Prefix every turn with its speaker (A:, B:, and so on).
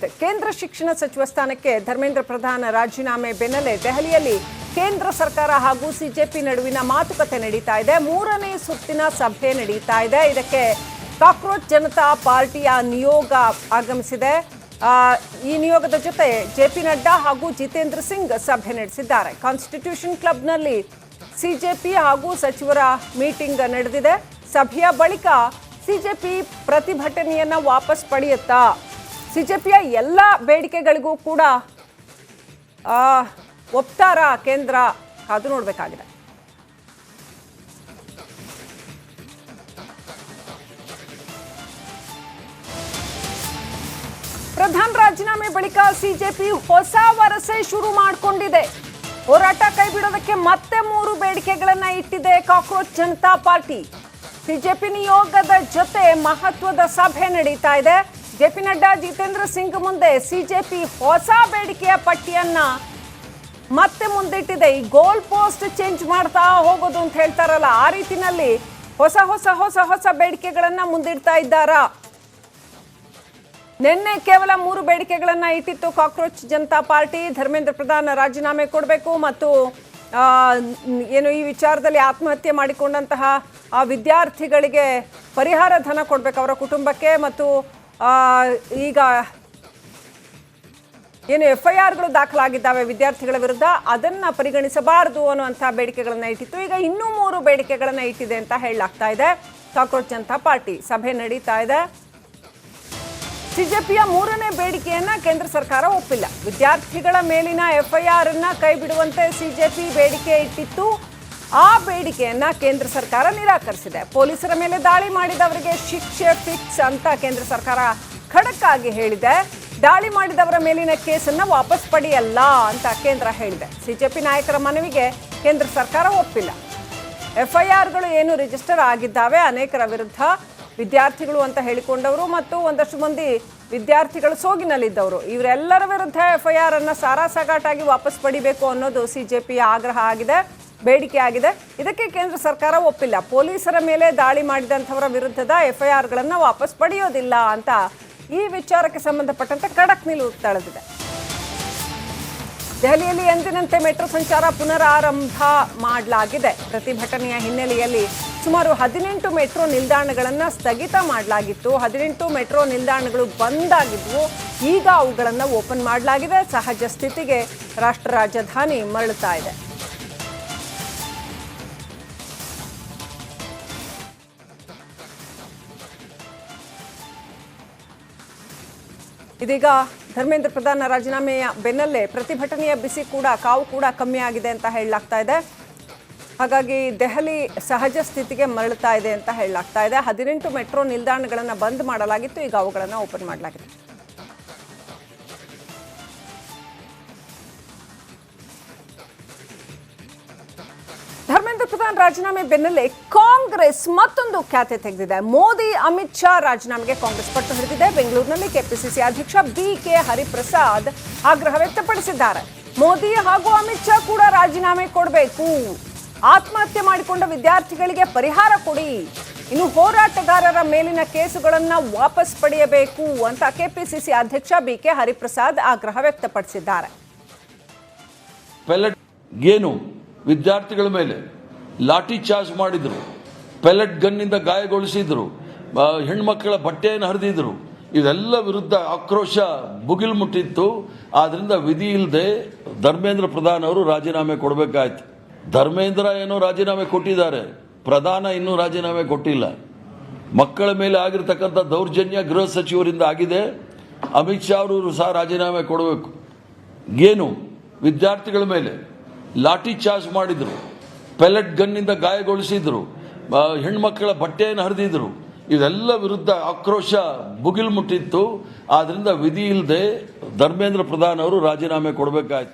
A: Update. ಕೇಂದ್ರ ಶಿಕ್ಷಣ ಸಚಿವ ಸ್ಥಾನಕ್ಕೆ ಧರ್ಮೇಂದ್ರ ಪ್ರಧಾನ್ ರಾಜೀನಾಮೆ ಬೆನ್ನಲ್ಲೇ ದೆಹಲಿಯಲ್ಲಿ ಕೇಂದ್ರ ಸರ್ಕಾರ ಹಾಗೂ ಸಿಜೆಪಿ ನಡುವಿನ ಮಾತುಕತೆ ನಡೀತಾ ಇದೆ. ಮೂರನೇ ಸುತ್ತಿನ ಸಭೆ ನಡೀತಾ ಇದೆ. ಇದಕ್ಕೆ ಕಾಕ್ರೋಚ್ ಜನತಾ ಪಾರ್ಟಿಯ ನಿಯೋಗ ಆಗಮಿಸಿದೆ. ಈ ನಿಯೋಗದ ಜೊತೆ ಜೆಪಿ ನಡ್ಡಾ ಹಾಗೂ ಜಿತೇಂದ್ರ ಸಿಂಗ್ ಸಭೆ ನಡೆಸಿದ್ದಾರೆ. ಕಾನ್ಸ್ಟಿಟ್ಯೂಷನ್ ಕ್ಲಬ್ನಲ್ಲಿ ಸಿಜೆಪಿ ಹಾಗೂ ಸಚಿವರ ಮೀಟಿಂಗ್ ನಡೆದಿದೆ. ಸಭೆಯ ಬಳಿಕ ಸಿಜೆಪಿ ಪ್ರತಿಭಟನೆಯನ್ನ ವಾಪಸ್ ಪಡೆಯುತ್ತಾ ಸಿಜೆಪಿಯ ಎಲ್ಲ ಬೇಡಿಕೆಗಳಿಗೂ ಕೂಡ ಒಪ್ತಾರ ಕೇಂದ್ರ ಕಾದು ನೋಡಬೇಕಾಗಿದೆ. ಪ್ರಧಾನ್ ರಾಜೀನಾಮೆ ಬಳಿಕ ಸಿಜೆಪಿ ಹೊಸ ವರಸೆ ಶುರು ಮಾಡಿಕೊಂಡಿದೆ. ಹೋರಾಟ ಕೈಬಿಡೋದಕ್ಕೆ ಮತ್ತೆ 3 ಬೇಡಿಕೆಗಳನ್ನ ಇಟ್ಟಿದೆ ಕಾಕ್ರೋಚ್ ಜನತಾ ಪಾರ್ಟಿ. ಸಿಜೆಪಿ ನಿಯೋಗದ ಜೊತೆ ಮಹತ್ವದ ಸಭೆ ನಡೀತಾ ಇದೆ. ಜೆಪಿ ನಡ್ಡಾ ಜಿತೇಂದ್ರ ಸಿಂಗ್ ಮುಂದೆ ಸಿಜೆಪಿ ಹೊಸ ಬೇಡಿಕೆಯ ಪಟ್ಟಿಯನ್ನ ಮತ್ತೆ ಮುಂದಿಟ್ಟಿದೆ. ಈ ಗೋಲ್ ಪೋಸ್ಟ್ ಚೇಂಜ್ ಮಾಡ್ತಾ ಹೋಗೋದು ಅಂತ ಹೇಳ್ತಾರಲ್ಲ, ಆ ರೀತಿನಲ್ಲಿ ಹೊಸ ಹೊಸ ಹೊಸ ಹೊಸ ಬೇಡಿಕೆಗಳನ್ನ ಮುಂದಿಡ್ತಾ ಇದ್ದಾರಾ. ನಿನ್ನೆ ಕೇವಲ 3 ಬೇಡಿಕೆಗಳನ್ನ ಇಟ್ಟಿತ್ತು ಕಾಕ್ರೋಚ್ ಜನತಾ ಪಾರ್ಟಿ. ಧರ್ಮೇಂದ್ರ ಪ್ರಧಾನ್ ರಾಜೀನಾಮೆ ಕೊಡಬೇಕು ಮತ್ತು ಏನು ಈ ವಿಚಾರದಲ್ಲಿ ಆತ್ಮಹತ್ಯೆ ಮಾಡಿಕೊಂಡಂತಹ ಆ ವಿದ್ಯಾರ್ಥಿಗಳಿಗೆ ಪರಿಹಾರ ಧನ ಕೊಡಬೇಕು ಅವರ ಕುಟುಂಬಕ್ಕೆ, ಮತ್ತು ಈಗ ಏನು FIRಗಳು ದಾಖಲಾಗಿದ್ದಾವೆ ವಿದ್ಯಾರ್ಥಿಗಳ ವಿರುದ್ಧ, ಅದನ್ನ ಪರಿಗಣಿಸಬಾರದು ಅನ್ನುವಂಥ ಬೇಡಿಕೆಗಳನ್ನ ಇಟ್ಟಿತ್ತು. ಈಗ ಇನ್ನೂ 3 ಬೇಡಿಕೆಗಳನ್ನ ಇಟ್ಟಿದೆ ಅಂತ ಹೇಳಲಾಗ್ತಾ ಇದೆ. ಕಾಕ್ರೋಚ್ ಜನತಾ ಪಾರ್ಟಿ ಸಭೆ ನಡೀತಾ ಇದೆ. ಸಿಜೆಪಿಯ 3ನೇ ಬೇಡಿಕೆಯನ್ನ ಕೇಂದ್ರ ಸರ್ಕಾರ ಒಪ್ಪಿಲ್ಲ. ವಿದ್ಯಾರ್ಥಿಗಳ ಮೇಲಿನ FIR ಅನ್ನ ಕೈ ಬಿಡುವಂತೆ ಸಿಜೆಪಿ ಬೇಡಿಕೆ ಇಟ್ಟಿತ್ತು. ಆ ಬೇಡಿಕೆಯನ್ನ ಕೇಂದ್ರ ಸರ್ಕಾರ ನಿರಾಕರಿಸಿದೆ. ಪೊಲೀಸರ ಮೇಲೆ ದಾಳಿ ಮಾಡಿದವರಿಗೆ ಶಿಕ್ಷೆ ಫಿಕ್ಸ್ ಅಂತ ಕೇಂದ್ರ ಸರ್ಕಾರ ಖಡಕ್ ಆಗಿ ಹೇಳಿದೆ. ದಾಳಿ ಮಾಡಿದವರ ಮೇಲಿನ ಕೇಸನ್ನ ವಾಪಸ್ ಪಡೆಯಲ್ಲ ಅಂತ ಕೇಂದ್ರ ಹೇಳಿದೆ. ಸಿಜೆಪಿ ನಾಯಕರ ಮನವಿಗೆ ಕೇಂದ್ರ ಸರ್ಕಾರ ಒಪ್ಪಿಲ್ಲ. FIRಗಳು ಏನು ರಿಜಿಸ್ಟರ್ ಆಗಿದ್ದಾವೆ ಅನೇಕರ ವಿರುದ್ಧ, ವಿದ್ಯಾರ್ಥಿಗಳು ಅಂತ ಹೇಳಿಕೊಂಡವರು ಮತ್ತು ಒಂದಷ್ಟು ಮಂದಿ ವಿದ್ಯಾರ್ಥಿಗಳು ಸೋಗಿನಲ್ಲಿದ್ದವರು, ಇವರೆಲ್ಲರ ವಿರುದ್ಧ FIR ಅನ್ನ ಸಾರಾಸಗಟಾಗಿ ವಾಪಸ್ ಪಡಿಬೇಕು ಅನ್ನೋದು ಸಿಜೆಪಿಯ ಆಗ್ರಹ ಆಗಿದೆ, ಬೇಡಿಕೆ ಆಗಿದೆ. ಇದಕ್ಕೆ ಕೇಂದ್ರ ಸರ್ಕಾರ ಒಪ್ಪಿಲ್ಲ. ಪೊಲೀಸರ ಮೇಲೆ ದಾಳಿ ಮಾಡಿದಂಥವರ ವಿರುದ್ಧದ FIRಗಳನ್ನು ವಾಪಸ್ ಪಡೆಯೋದಿಲ್ಲ ಅಂತ ಈ ವಿಚಾರಕ್ಕೆ ಸಂಬಂಧಪಟ್ಟಂತೆ ಖಡಕ್ ನಿಲುವು ತಳೆದಿದೆ. ದೆಹಲಿಯಲ್ಲಿ ಎಂದಿನಂತೆ ಮೆಟ್ರೋ ಸಂಚಾರ ಪುನರಾರಂಭ ಮಾಡಲಾಗಿದೆ. ಪ್ರತಿಭಟನೆಯ ಹಿನ್ನೆಲೆಯಲ್ಲಿ ಸುಮಾರು 18 ಮೆಟ್ರೋ ನಿಲ್ದಾಣಗಳನ್ನು ಸ್ಥಗಿತ ಮಾಡಲಾಗಿತ್ತು. 18 ಮೆಟ್ರೋ ನಿಲ್ದಾಣಗಳು ಬಂದ್ ಆಗಿದ್ವು. ಈಗ ಅವುಗಳನ್ನು ಓಪನ್ ಮಾಡಲಾಗಿದೆ. ಸಹಜ ಸ್ಥಿತಿಗೆ ರಾಷ್ಟ್ರ ರಾಜಧಾನಿ ಮರಳುತ್ತಾ ಇದೆ. ಇದೀಗ ಧರ್ಮೇಂದ್ರ ಪ್ರಧಾನ್ ರಾಜೀನಾಮೆಯ ಬೆನ್ನಲ್ಲೇ ಪ್ರತಿಭಟನೆಯ ಬಿಸಿ ಕೂಡ ಕಾವು ಕೂಡ ಕಮ್ಮಿ ಆಗಿದೆ ಅಂತ ಹೇಳಲಾಗ್ತಾ ಇದೆ. ಹಾಗಾಗಿ ದೆಹಲಿ ಸಹಜ ಸ್ಥಿತಿಗೆ ಮರಳುತ್ತಾ ಇದೆ ಅಂತ ಹೇಳಲಾಗ್ತಾ ಇದೆ. 18 ಮೆಟ್ರೋ ನಿಲ್ದಾಣಗಳನ್ನು ಬಂದ್ ಮಾಡಲಾಗಿತ್ತು, ಈಗ ಅವುಗಳನ್ನು ಓಪನ್ ಮಾಡಲಾಗಿದೆ. ಧರ್ಮೇಂದ್ರ ಪ್ರಧಾನ್ ರಾಜೀನಾಮೆ ಬೆನ್ನಲ್ಲೇ ಕಾಂಗ್ರೆಸ್ ಮತ್ತೊಂದು ಖ್ಯಾತೆ ತೆಗೆದಿದೆ. ಮೋದಿ ಅಮಿತ್ ಶಾ ರಾಜೀನಾಮೆಗೆ ಕಾಂಗ್ರೆಸ್ ಪಟ್ಟು ಹಿಡಿದಿದೆ. ಬೆಂಗಳೂರಿನಲ್ಲಿ ಕೆಪಿಸಿಸಿ ಅಧ್ಯಕ್ಷ BK ಹರಿಪ್ರಸಾದ್ ಆಗ್ರಹ ವ್ಯಕ್ತಪಡಿಸಿದ್ದಾರೆ. ಮೋದಿ ಹಾಗೂ ಅಮಿತ್ ಶಾ ಕೂಡ ರಾಜೀನಾಮೆ ಕೊಡಬೇಕು, ಆತ್ಮಹತ್ಯೆ ಮಾಡಿಕೊಂಡ ವಿದ್ಯಾರ್ಥಿಗಳಿಗೆ ಪರಿಹಾರ ಕೊಡಿ, ಇನ್ನು ಹೋರಾಟಗಾರರ ಮೇಲಿನ ಕೇಸುಗಳನ್ನು ವಾಪಸ್ ಪಡೆಯಬೇಕು ಅಂತ ಕೆಪಿಸಿಸಿ ಅಧ್ಯಕ್ಷ BK ಹರಿಪ್ರಸಾದ್ ಆಗ್ರಹ ವ್ಯಕ್ತಪಡಿಸಿದ್ದಾರೆ.
B: ಏನು ವಿದ್ಯಾರ್ಥಿಗಳ ಮೇಲೆ ಲಾಠಿ ಚಾರ್ಜ್ ಮಾಡಿದ್ರು, ಪೆಲೆಟ್ ಗನ್ನಿಂದ ಗಾಯಗೊಳಿಸಿದ್ರು, ಹೆಣ್ಮಕ್ಕಳ ಬಟ್ಟೆಯನ್ನು ಹರಿದಿದ್ರು, ಇದೆಲ್ಲ ವಿರುದ್ಧ ಆಕ್ರೋಶ ಭುಗಿಲು ಮುಟ್ಟಿತ್ತು. ಆದ್ರಿಂದ ವಿಧಿ ಇಲ್ಲದೆ ಧರ್ಮೇಂದ್ರ ಪ್ರಧಾನ್ ಅವರು ರಾಜೀನಾಮೆ ಕೊಡಬೇಕಾಯ್ತು. ಧರ್ಮೇಂದ್ರ ಏನೋ ರಾಜೀನಾಮೆ ಕೊಟ್ಟಿದ್ದಾರೆ, ಪ್ರಧಾನ ಇನ್ನೂ ರಾಜೀನಾಮೆ ಕೊಟ್ಟಿಲ್ಲ. ಮಕ್ಕಳ ಮೇಲೆ ಆಗಿರ್ತಕ್ಕಂಥ ದೌರ್ಜನ್ಯ ಗೃಹ ಸಚಿವರಿಂದ ಆಗಿದೆ. ಅಮಿತ್ ಶಾ ಅವರು ಸಹ ರಾಜೀನಾಮೆ ಕೊಡಬೇಕು. ಏನು ವಿದ್ಯಾರ್ಥಿಗಳ ಮೇಲೆ ಲಾಠಿ ಚಾರ್ಜ್ ಮಾಡಿದ್ರು, ಪೆಲೆಟ್ ಗನ್ನಿಂದ ಗಾಯಗೊಳಿಸಿದ್ರು, ಹೆಣ್ಮಕ್ಕಳ ಬಟ್ಟೆಯನ್ನು ಹರಿದಿದ್ರು, ಇದೆಲ್ಲ ವಿರುದ್ಧ ಆಕ್ರೋಶ ಭುಗಿಲು ಮುಟ್ಟಿತ್ತು. ಆದ್ರಿಂದ ವಿಧಿ ಇಲ್ಲದೆ ಧರ್ಮೇಂದ್ರ ಪ್ರಧಾನ್ ಅವರು ರಾಜೀನಾಮೆ ಕೊಡಬೇಕಾಯ್ತು.